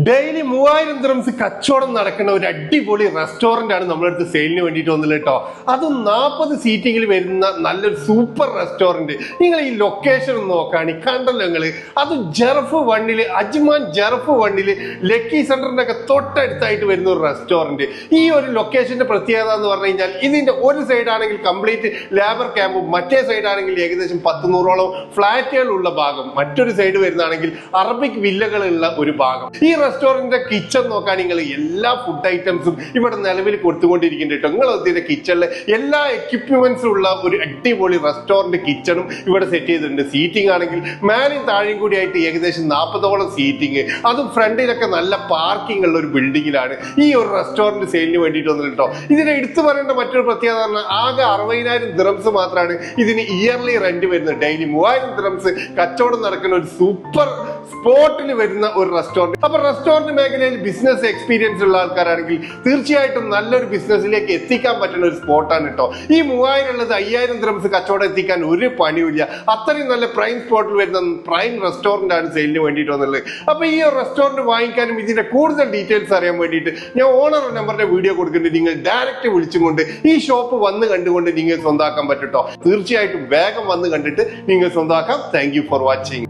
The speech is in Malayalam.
ഡെയിലി 3000 ദിർഹംസ് കച്ചവടം നടക്കുന്ന ഒരു അടിപൊളി റെസ്റ്റോറന്റ് ആണ് നമ്മുടെ അടുത്ത് സെയിലിന് വേണ്ടിയിട്ട് വന്നത് കേട്ടോ. അതും 40 സീറ്റിംഗിൽ വരുന്ന നല്ലൊരു സൂപ്പർ റെസ്റ്റോറന്റ്. നിങ്ങൾ ഈ ലൊക്കേഷൻ ഒന്ന് നോക്കുകയാണ്, കണ്ടല്ലോ നിങ്ങള്. അത് ജർഫ് 1 അജ്മാൻ ജർഫ് 1 ലക്കി സെന്ററിന്റെ ഒക്കെ തൊട്ടടുത്തായിട്ട് വരുന്ന ഒരു റെസ്റ്റോറന്റ്. ഈ ഒരു ലൊക്കേഷന്റെ പ്രത്യേകത എന്ന് പറഞ്ഞു കഴിഞ്ഞാൽ ഇതിന്റെ ഒരു സൈഡ് ആണെങ്കിൽ കംപ്ലീറ്റ് ലേബർ ക്യാമ്പും മറ്റേ സൈഡ് ആണെങ്കിൽ ഏകദേശം 100-100ഓളം ഫ്ലാറ്റുകളുള്ള ഭാഗം, മറ്റൊരു സൈഡ് വരുന്നതാണെങ്കിൽ അറബിക് വില്ലകളുള്ള ഒരു ഭാഗം. ഈ റെസ്റ്റോറന്റിന്റെ കിച്ചൺ നോക്കാൻ നിങ്ങൾ എല്ലാ ഫുഡ് ഐറ്റംസും ഇവിടെ നിലവിൽ കൊടുത്തുകൊണ്ടിരിക്കുന്നുണ്ട് കേട്ടോ. നിങ്ങൾ ഇതിന്റെ കിച്ചണിലെ എല്ലാ എക്യുപ്മെന്റ്സും ഉള്ള ഒരു അടിപൊളി റെസ്റ്റോറന്റ് കിച്ചണും ഇവിടെ സെറ്റ് ചെയ്തിട്ടുണ്ട്. സീറ്റിംഗ് ആണെങ്കിൽ മേലെയും താഴെയും കൂടി ആയിട്ട് ഏകദേശം 40ഓളം സീറ്റിംഗ്, അതും ഫ്രണ്ടിലൊക്കെ നല്ല പാർക്കിംഗ് ഉള്ള ഒരു ബിൽഡിങ്ങിലാണ് ഈ ഒരു റെസ്റ്റോറന്റ് സെയിലിന് വേണ്ടിയിട്ട് വന്നത് കേട്ടോ. ഇതിനെ എടുത്തു പറയേണ്ട മറ്റൊരു പ്രത്യേകത പറഞ്ഞാൽ ആകെ 60,000 ദിർഹംസ് മാത്രമാണ് ഇതിന് ഇയർലി റെന്റ് വരുന്നത്. ഡെയിലി 3000 ദിർഹംസ് കച്ചവടം നടക്കുന്ന ഒരു സൂപ്പർ സ്പോട്ടിൽ വരുന്ന ഒരു റെസ്റ്റോറന്റ്. അപ്പൊ റെസ്റ്റോറന്റ് മേഖലയിൽ ബിസിനസ് എക്സ്പീരിയൻസ് ഉള്ള ആൾക്കാരാണെങ്കിൽ തീർച്ചയായിട്ടും നല്ലൊരു ബിസിനസ്സിലേക്ക് എത്തിക്കാൻ പറ്റുന്ന ഒരു സ്പോട്ടാണ് കേട്ടോ. ഈ 3000 ഉള്ളത് 5000 ദിർഹംസ് കച്ചവടം എത്തിക്കാൻ ഒരു പണിയില്ല. അത്രയും നല്ല പ്രൈം സ്പോട്ടിൽ വരുന്ന പ്രൈം റെസ്റ്റോറന്റ് ആണ് സെയിലിന് വേണ്ടിയിട്ട് വന്നുള്ളത്. അപ്പൊ ഈ റെസ്റ്റോറന്റ് വാങ്ങിക്കാനും ഇതിന്റെ കൂടുതൽ ഡീറ്റെയിൽസ് അറിയാൻ വേണ്ടിയിട്ട് ഞാൻ ഓണർ നമ്പറിന്റെ വീഡിയോ കൊടുക്കുന്നുണ്ട്. നിങ്ങൾ ഡയറക്റ്റ് വിളിച്ചുകൊണ്ട് ഈ ഷോപ്പ് വന്ന് കണ്ടുകൊണ്ട് നിങ്ങൾ സ്വന്തമാക്കാൻ പറ്റും കേട്ടോ. തീർച്ചയായിട്ടും വേഗം വന്ന് കണ്ടിട്ട് നിങ്ങൾ സ്വന്തമാക്കാം. Thank you for watching.